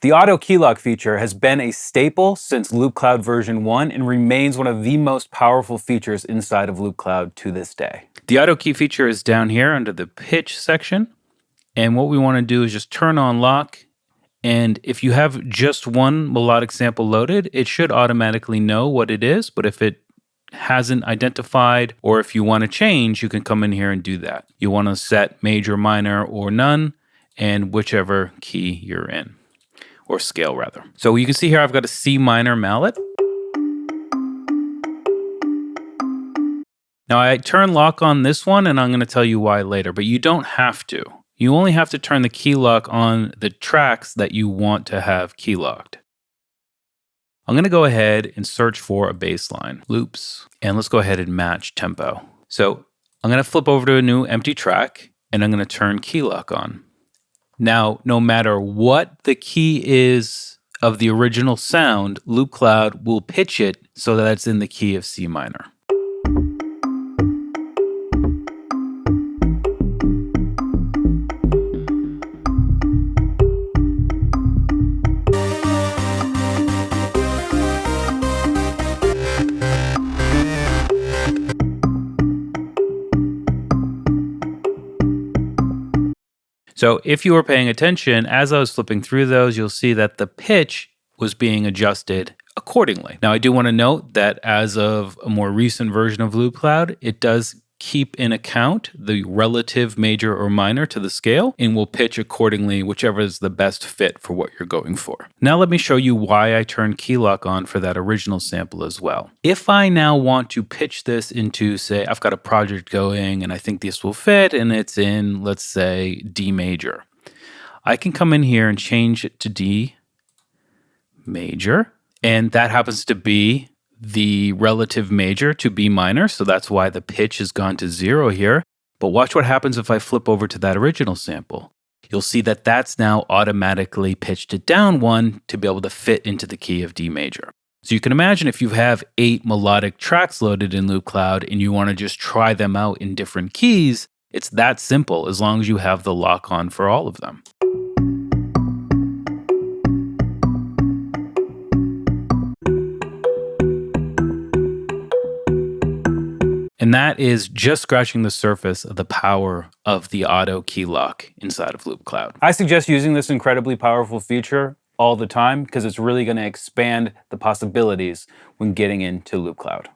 The auto key lock feature has been a staple since Loopcloud version 1 and remains one of the most powerful features inside of Loopcloud to this day. The auto key feature is down here under the pitch section. And what we want to do is just turn on lock. And if you have just one melodic sample loaded, it should automatically know what it is. But if it hasn't identified, or if you want to change, you can come in here and do that. You want to set major, minor, or none, and whichever key you're in, or scale rather. So you can see here I've got a C minor mallet. Now I turn lock on this one, and I'm going to tell you why later, but you don't have to. You only have to turn the key lock on the tracks that you want to have key locked. I'm going to go ahead and search for a bass line, loops, and let's go ahead and match tempo. So I'm going to flip over to a new empty track, and I'm going to turn key lock on. Now, no matter what the key is of the original sound, Loopcloud will pitch it so that it's in the key of C minor. So if you were paying attention, as I was flipping through those, you'll see that the pitch was being adjusted accordingly. Now, I do want to note that as of a more recent version of Loopcloud, it does keep in account the relative major or minor to the scale and will pitch accordingly, whichever is the best fit for what you're going for. Now let me show you why I turned key lock on for that original sample as well. If I now want to pitch this into, say, I've got a project going and I think this will fit and it's in, let's say, D major. I can come in here and change it to D major, and that happens to be the relative major to B minor, so that's why the pitch has gone to 0 here. But watch what happens if I flip over to that original sample. You'll see that that's now automatically pitched it down 1 to be able to fit into the key of D major. So you can imagine if you have 8 melodic tracks loaded in Loopcloud and you want to just try them out in different keys, it's that simple as long as you have the lock on for all of them. And that is just scratching the surface of the power of the auto key lock inside of Loopcloud. I suggest using this incredibly powerful feature all the time because it's really going to expand the possibilities when getting into Loopcloud.